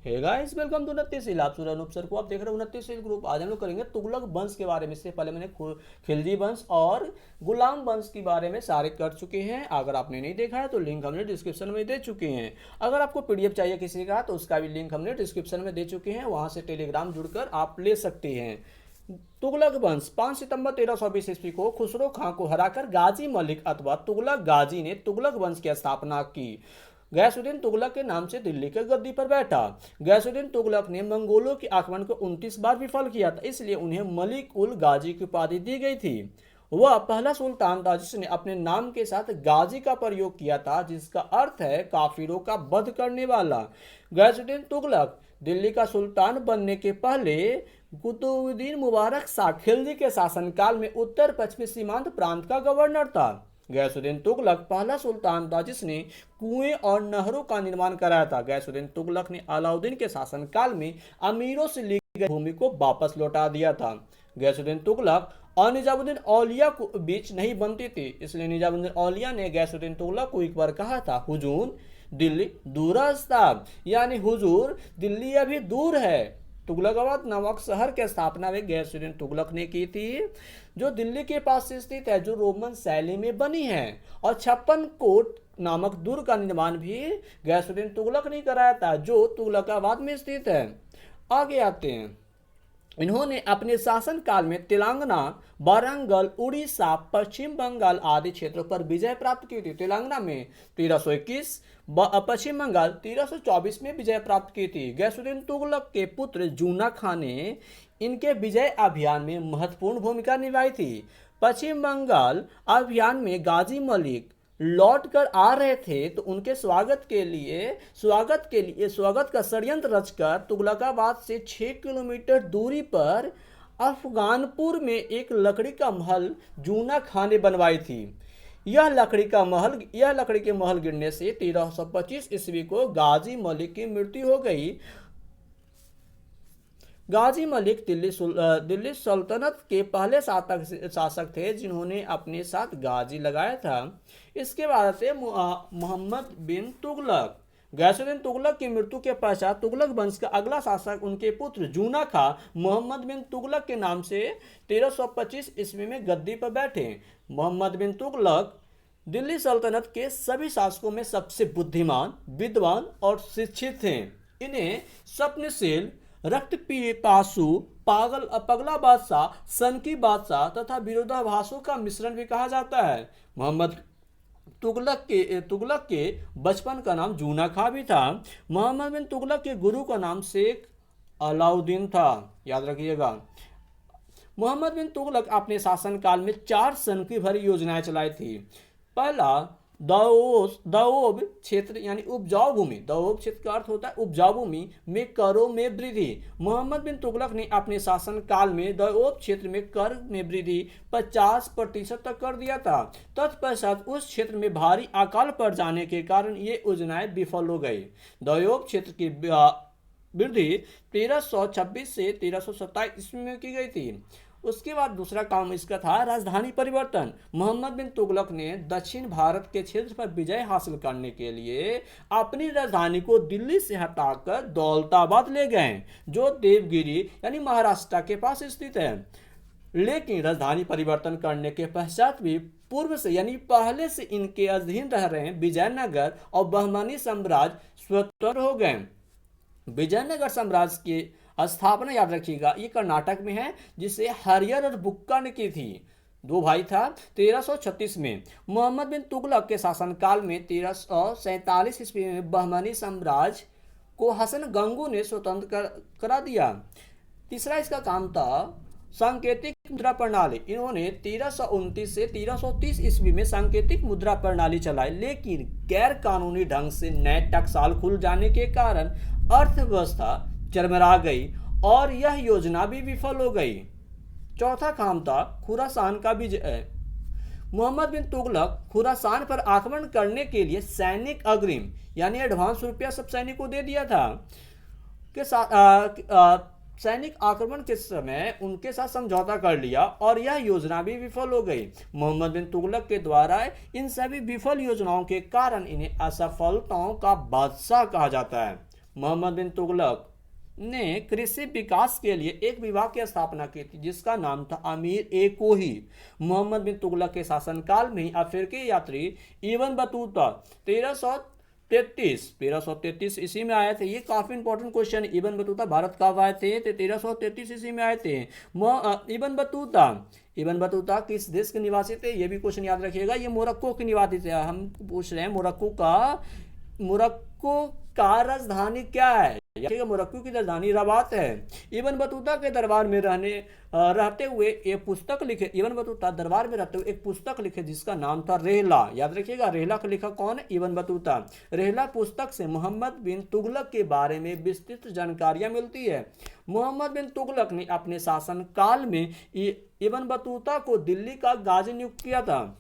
Hey guys, welcome to उनतीस हिल। आप सूर्य Anoop sir को आप देख रहे हो उनतीस हिल ग्रुप। आज हम लोग करेंगे तुगलक वंश के बारे में। इससे पहले मैंने खिलजी वंश और गुलाम वंश के बारे में सारे कर चुके हैं। अगर आपने नहीं देखा है तो लिंक हमने डिस्क्रिप्शन में दे चुके हैं। अगर आपको पीडीएफ चाहिए किसी का तो उसका भी लिंक हमने डिस्क्रिप्शन में दे चुके हैं, वहां से टेलीग्राम जुड़कर आप ले सकते हैं। तुगलक वंश 5 सितंबर 1320 ईस्वी को खुसरो खां को हराकर गाजी मलिक अथवा तुगलक गाजी ने तुगलक वंश की स्थापना की। गैसुद्दीन तुगलक के नाम से दिल्ली के गद्दी पर बैठा। गैसुद्दीन तुगलक ने मंगोलों के आक्रमण को 29 बार विफल किया था, इसलिए उन्हें मलिक उल गाजी की उपाधि दी गई थी। वह पहला सुल्तान था जिसने अपने नाम के साथ गाजी का प्रयोग किया था, जिसका अर्थ है काफिरों का वध करने वाला। गैसुद्दीन तुगलक दिल्ली का सुल्तान बनने के पहले कुतुबुद्दीन मुबारक शाह खिलजी के शासनकाल में उत्तर पश्चिमी सीमांत प्रांत का गवर्नर था। गैसुद्दीन तुगलक पहला सुल्तान था जिसने कुएं और नहरों का निर्माण कराया था। गैसुद्दीन तुगलक ने अलाउद्दीन के शासनकाल में अमीरों से ली गई भूमि को वापस लौटा दिया था। गैसुद्दीन तुगलक और निजामुद्दीन औलिया को बीच नहीं बनती थी, इसलिए निजामुद्दीन औलिया ने गैसुद्दीन तुगलक को एक बार कहा था, हुजूर दिल्ली दूरस्थ, यानी हुजूर दिल्ली अभी दूर है। तुगलकाबाद नामक शहर की स्थापना में गैसुद्दीन तुगलक ने की थी, जो दिल्ली के पास स्थित है, जो रोमन शैली में बनी है। और 56 कोट नामक दुर्ग का निर्माण भी गैसुद्दीन तुगलक ने कराया था, जो तुगलकाबाद में स्थित है। आगे आते हैं। इन्होंने अपने शासनकाल में तेलंगाना, वारंगल, उड़ीसा, पश्चिम बंगाल आदि क्षेत्रों पर विजय प्राप्त की थी। तेलंगाना में 1321, पश्चिम बंगाल 1324 में विजय प्राप्त की थी। गैसुद्दीन तुगलक के पुत्र जूना खान ने इनके विजय अभियान में महत्वपूर्ण भूमिका निभाई थी। पश्चिम बंगाल अभियान में गाजी मलिक लौट कर आ रहे थे, तो उनके स्वागत का षड्यंत्र रचकर तुगलकाबाद से 6 किलोमीटर दूरी पर अफगानपुर में एक लकड़ी का महल जूना खान ने बनवाई थी। यह लकड़ी के महल गिरने से 1325 ईस्वी को गाजी मलिक की मृत्यु हो गई। गाजी मलिक दिल्ली सल्तनत के पहले शासक थे जिन्होंने अपने साथ गाजी लगाया था। इसके बाद से मोहम्मद बिन तुगलक। गैसुद्दीन तुगलक की मृत्यु के पश्चात तुगलक वंश का अगला शासक उनके पुत्र जूना खां मोहम्मद बिन तुगलक के नाम से 1325 ईस्वी में गद्दी पर बैठे। मोहम्मद बिन तुगलक दिल्ली सल्तनत के सभी शासकों में सबसे बुद्धिमान, विद्वान और शिक्षित थे। इन्हें स्वप्नशील, रक्त पिपासु, पगला बादशाह, सनकी बादशाह तथा विरोधाभासों का मिश्रण भी कहा जाता है। मोहम्मद तुगलक के बचपन का नाम जूना खां भी था। मोहम्मद बिन तुगलक के गुरु का नाम शेख अलाउद्दीन था, याद रखिएगा। मोहम्मद बिन तुगलक अपने शासनकाल में 4 सनकी भरी योजनाएं चलाई थी। पहला, दोआब क्षेत्र यानी उपजाऊ भूमि। दोआब क्षेत्र का अर्थ होता है उपजाऊ भूमि में करों में वृद्धि। मोहम्मद बिन तुगलक ने अपने शासनकाल में दोआब क्षेत्र में कर में वृद्धि 50% तक कर दिया था। तत्पश्चात उस क्षेत्र में भारी अकाल पड़ जाने के कारण ये योजनाएं विफल हो गई। दोआब क्षेत्र की वृद्धि 1326 से 1327 ईस्वी में की गई थी। उसके बाद दूसरा काम इसका था राजधानी परिवर्तन। मोहम्मद बिन तुगलक ने दक्षिण भारत के क्षेत्र पर विजय हासिल करने के लिए अपनी राजधानी को दिल्ली से हटाकर दौलताबाद ले गए, जो देवगिरी यानी महाराष्ट्र के पास स्थित है। लेकिन राजधानी परिवर्तन करने के पश्चात भी पूर्व से यानी पहले से इनके अधीन रह रहे विजयनगर और बहमनी साम्राज्य स्वतंत्र हो गए। विजयनगर साम्राज्य की स्थापना, याद रखिएगा, ये कर्नाटक में है, जिसे हरियर और बुक्का ने की थी। 2 भाई था। 1336 में मोहम्मद बिन तुगलक के शासनकाल में 1347 ईस्वी में बहमनी साम्राज्य को हसन गंगू ने स्वतंत्र करा दिया। तीसरा इसका काम था सांकेतिक मुद्रा प्रणाली। इन्होंने 1329 से 1330 ईस्वी में सांकेतिक मुद्रा प्रणाली चलाई, लेकिन गैर कानूनी ढंग से नए टकसाल खुल जाने के कारण अर्थव्यवस्था चरमरा गई और यह योजना भी विफल हो गई। चौथा काम था खुरासान का विजय। मोहम्मद बिन तुगलक खुरासान पर आक्रमण करने के लिए सैनिक अग्रिम यानी एडवांस रुपया सब सैनिकों को दे दिया था। के साथ सैनिक आक्रमण के समय उनके साथ समझौता कर लिया और यह योजना भी विफल हो गई। मोहम्मद बिन तुगलक के द्वारा इन सभी विफल योजनाओं के कारण इन्हें असफलताओं का बादशाह कहा जाता है। मोहम्मद बिन तुगलक ने कृषि विकास के लिए एक विभाग की स्थापना की थी जिसका नाम था अमीर ए कोही। मोहम्मद बिन तुगलक के शासनकाल में ही अफ्रीकी यात्री इब्न बतूता 1333 ईस्वी में आए थे। ये काफी important question. Ibn Battuta Bharat कब आए थे? तो 1333 ईस्वी में आए थे। इब्न बतूता किस देश के निवासी थे? ये भी क्वेश्चन याद रखिएगा। ये मोरक्को के निवासी थे। हम पूछ रहे हैं मोरक्को का राजधानी क्या है? मोरक्को की राजधानी रबात है। इब्न बतूता के दरबार में रहते हुए एक पुस्तक लिखे। इब्न बतूता दरबार में रहते हुए एक पुस्तक लिखे जिसका नाम था रेहला। याद रखिएगा, रेहला का लेखक कौन है? Ibn Battuta. रेहला पुस्तक से मोहम्मद बिन तुगलक के बारे में विस्तृत जानकारियां मिलती है। मोहम्मद बिन तुगलक ने अपने शासन काल में इब्न बतूता को दिल्ली का गाजी नियुक्त किया था।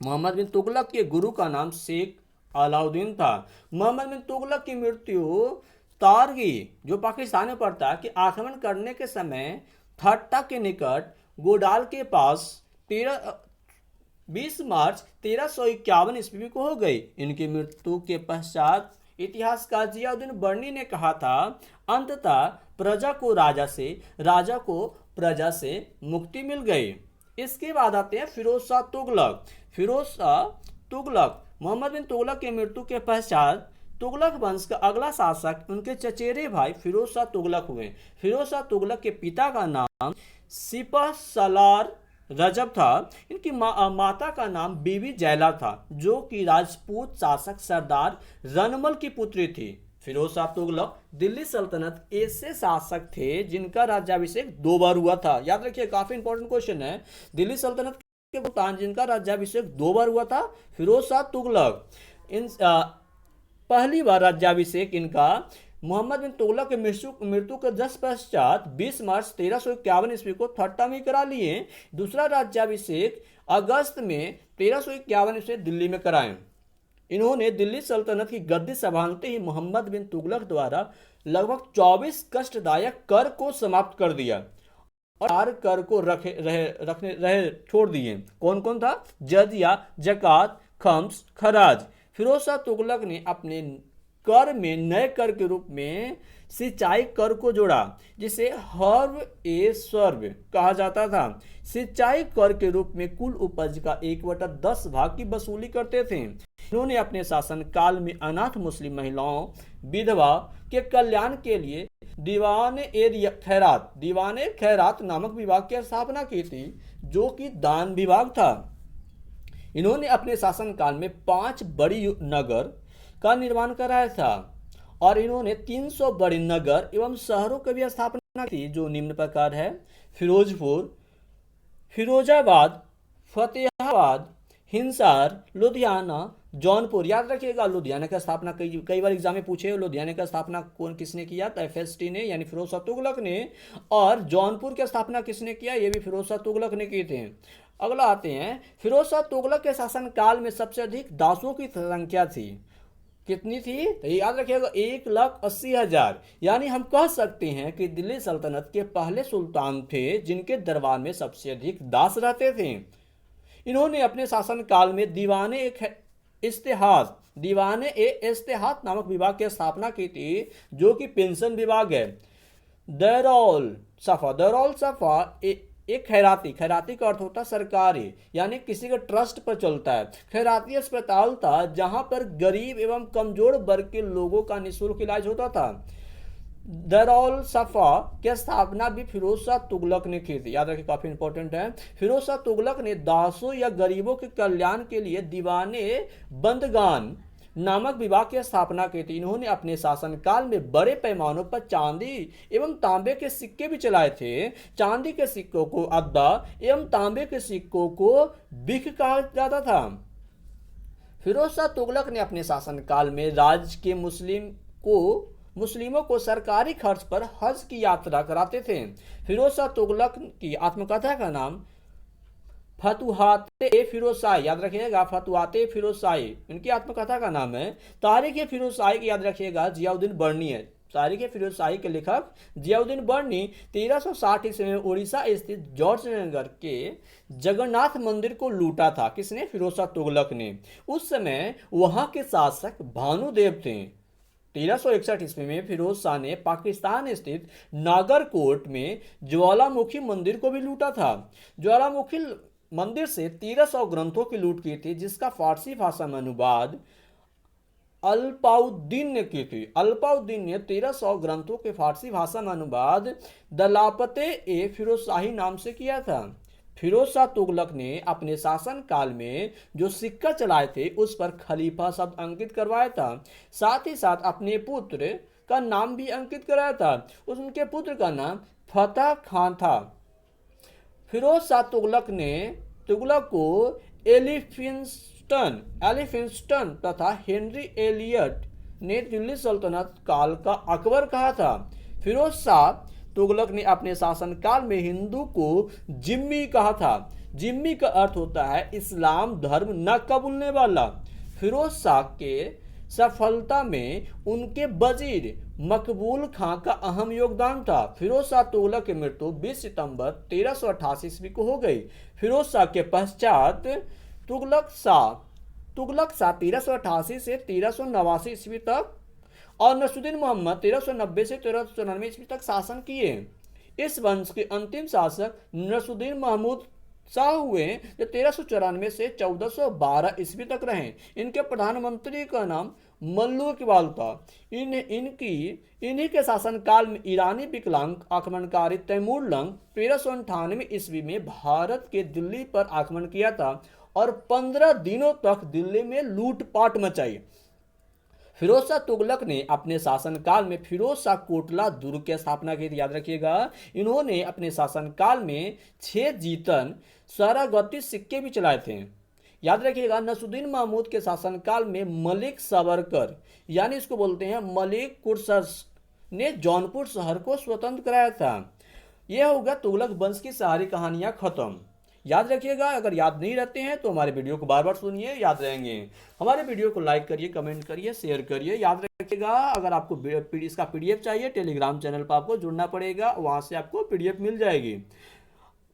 मोहम्मद बिन तुगलक के गुरु का नाम शेख अलाउद्दीन था। मोहम्मद बिन तुगलक की मृत्यु तारगी, जो पाकिस्तान में पड़ता है, कि आक्रमण करने के समय थट्टा के निकट गोडाल के पास 20 मार्च 1351 ईस्वी को हो गई। इनकी मृत्यु के पश्चात इतिहासकार जियाउद्दीन बर्नी ने कहा था, अंततः प्रजा को राजा को प्रजा से मुक्ति मिल गई। इसके बाद आते हैं फिरोज शाह तुगलक। मोहम्मद बिन तुगलक की मृत्यु के पश्चात तुगलक वंश का अगला शासक उनके चचेरे भाई फिरोज शाह तुगलक हुए। फिरोज शाह तुगलक के पिता का नाम सिपह सलार रजब था। इनकी माता का नाम बीबी जैला था, जो कि राजपूत शासक सरदार रनमल की पुत्री थी। फिरोज शाह तुगलक दिल्ली सल्तनत ऐसे शासक थे जिनका राज्याभिषेक 2 बार हुआ था। याद रखिए, काफी इंपॉर्टेंट क्वेश्चन है। दिल्ली सल्तनत के सुल्तान जिनका राज्याभिषेक 2 बार हुआ था, फिरोज शाह तुगलक। पहली बार राज्याभिषेक इनका मोहम्मद बिन तुगलक के मृत्यु के 10 पश्चात 20 मार्च 1351 ईस्वी को थट्टा में करा लिए। दूसरा राज्याभिषेक अगस्त में 1351 ईस्वी दिल्ली में कराए। इन्होंने दिल्ली सल्तनत की गद्दी संभालते ही मोहम्मद बिन तुगलक द्वारा लगभग 24 कष्टदायक कर को समाप्त कर दिया और 4 कर को छोड़ दिए। कौन कौन था? जजिया, जकात, खम्स, खराज। फिरोज शाह तुगलक ने अपने कर में नए कर के रूप में सिंचाई कर को जोड़ा, जिसे हर्व ए सर्व कहा जाता था। सिंचाई कर के रूप में कुल उपज का 1/10 भाग की वसूली करते थे। इन्होंने अपने शासन काल में अनाथ मुस्लिम महिलाओं, विधवा के कल्याण के लिए दीवाने खैरात नामक विभाग की स्थापना की थी, जो कि दान विभाग था। इन्होंने अपने शासनकाल में 5 बड़ी नगर का निर्माण कराया था और इन्होंने 300 बड़े नगर एवं शहरों की भी स्थापना की, जो निम्न प्रकार है: फिरोजपुर, फिरोजाबाद, फतेहाबाद, हिंसार, लुधियाना, जौनपुर। याद रखिएगा, लुधियाना का स्थापना कई बार एग्जाम में पूछे। लुधियाना का स्थापना किसने किया? तो FST ने, यानी फिरोज शाह तुगलक ने। और जौनपुर की स्थापना किसने किया? ये भी फिरोज शाह तुगलक ने की थे। अगला आते हैं, फिरोज शाह तुगलक के शासन काल में सबसे अधिक दासों की संख्या थी। कितनी थी? तो याद रखिएगा, 1,80,000। यानी हम कह सकते हैं कि दिल्ली सल्तनत के पहले सुल्तान थे जिनके दरबार में सबसे अधिक दास रहते थे। इन्होंने अपने शासन काल में दीवाने इस्तेहात नामक विभाग की स्थापना की थी, जो कि पेंशन विभाग है। दरौल सफा एक खैराती का अर्थ होता है सरकारी, यानी किसी के ट्रस्ट पर चलता है। खैराती अस्पताल था जहां पर गरीब एवं कमजोर वर्ग के लोगों का निःशुल्क इलाज होता था। दरौल सफा की स्थापना भी फिरोज शाह तुगलक ने की थी। याद रखिए, काफी इंपॉर्टेंट है। फिरोज शाह तुगलक ने दासों या गरीबों के कल्याण के लिए दीवाने बंदगान नामक विभाग की स्थापना की थी। इन्होंने अपने शासनकाल में बड़े पैमानों पर चांदी एवं तांबे के सिक्के भी चलाए थे। चांदी के सिक्कों को अद्दा एवं तांबे के सिक्कों को बिख कहा जाता था। फिरोज शाह तुगलक ने अपने शासनकाल में राज्य के मुस्लिमों को सरकारी खर्च पर हज की यात्रा कराते थे। फिरोज शाह तुगलक की आत्मकथा का नाम फतुहाते फिरोजशाही, याद रखिएगा, फतुहाते फिरोजशाही इनकी आत्मकथा का नाम है। तारीख फिरोजशाही की याद रखिएगा जियाउद्दीन बर्नी है। तारीख फिरोजशाही के लेखक जियाउद्दीन बर्नी 1360 ईस्वी में उड़ीसा स्थित जॉर्ज नगर के जगन्नाथ मंदिर को लूटा था। किसने? फिरोज शाह तुगलक ने। उस समय वहां के शासक भानुदेव थे। 1361 ईस्वी में फिरोज शाह ने पाकिस्तान स्थित नागरकोट में ज्वालामुखी मंदिर को भी लूटा था। ज्वालामुखी मंदिर से 1300 ग्रंथों की लूट की थी, जिसका फारसी भाषा में अनुवाद अल्पाउद्दीन ने की थी। अल्पाउद्दीन ने 1300 ग्रंथों के फारसी भाषा में अनुवाद दलापते ए फिरोजशाही नाम से किया था। फिरोज शाह तुगलक ने अपने शासन काल में जो सिक्का चलाए थे उस पर खलीफा शब्द अंकित करवाया था। साथ ही साथ अपने पुत्र का नाम भी अंकित कराया था। उनके पुत्र का नाम फतेह खान था। फिरोज शाह तुगलक को एलिफिंस्टन तथा हेनरी एलियट ने दिल्ली सल्तनत काल का अकबर कहा था। फिरोज शाह तुगलक ने अपने शासनकाल में हिंदू को जिम्मी कहा था। जिम्मी का अर्थ होता है इस्लाम धर्म न कबूलने वाला। फिरोज शाह के सफलता में उनके वजीर मकबूल खां का अहम योगदान था। फिरोज शाह तुगलक की मृत्यु 20 सितंबर 1388 ईस्वी को हो गई। फिरोज शाह के पश्चात तुगलक शाह 1388 से 1389 ईस्वी तक और नसरुद्दीन मोहम्मद 1390 से 1394 ईस्वी तक शासन किए। इस वंश के अंतिम शासक नसरुद्दीन महमूद शाह हुए, जो 1394 से 1412 ईस्वी तक रहे। इनके प्रधानमंत्री का नाम मल्लू इकबाल था। इन्हीं के शासनकाल में ईरानी विकलांग आक्रमणकारी तैमूर लंग 1398 ईस्वी में भारत के दिल्ली पर आक्रमण किया था और 15 दिनों तक दिल्ली में लूटपाट मचाई। फिरोज शाह तुगलक ने अपने शासनकाल में फिरोज शाह कोटला दुर्ग की स्थापना की थी। याद रखिएगा, इन्होंने अपने शासनकाल में 6 जीतन सरागती सिक्के भी चलाए थे। याद रखिएगा, नसरुद्दीन महमूद के शासनकाल में मलिक सावरकर यानी इसको बोलते हैं मलिक कुर्सस ने जौनपुर शहर को स्वतंत्र कराया था। यह होगा तुगलक वंश की सारी कहानियां खत्म। याद रखिएगा, अगर याद नहीं रहते हैं तो हमारे वीडियो को बार बार सुनिए, याद रहेंगे। हमारे वीडियो को लाइक करिए, कमेंट करिए, शेयर करिए। याद रखिएगा, अगर आपको इसका पीडीएफ चाहिए टेलीग्राम चैनल पर आपको जुड़ना पड़ेगा, वहां से आपको पीडीएफ मिल जाएगी।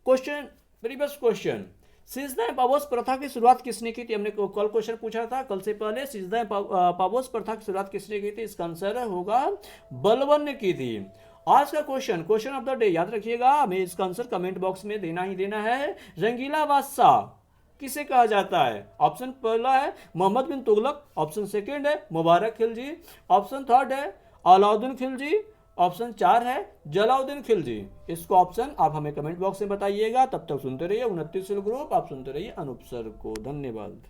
प्रीवियस क्वेश्चन, सिजदाएं पापोस प्रथा की शुरुआत किसने की थी? हमने कल क्वेश्चन पूछा था कल से पहले, सिजदाएं पापोस प्रथा की शुरुआत किसने की थी? इसका आंसर होगा बलबन ने की थी। आज का क्वेश्चन ऑफ द डे, याद रखिएगा, हमें इसका आंसर कमेंट बॉक्स में देना ही देना है। रंगीला बादशाह किसे कहा जाता है? ऑप्शन पहला है मोहम्मद बिन तुगलक, ऑप्शन सेकंड है मुबारक खिलजी, ऑप्शन थर्ड है अलाउद्दीन खिलजी, ऑप्शन 4 है जलाउद्दीन खिलजी। इसको ऑप्शन आप हमें कमेंट बॉक्स में बताइएगा। तब तक सुनते रहिए 29 ग्रुप, आप सुनते रहिए अनूप सर को। धन्यवाद।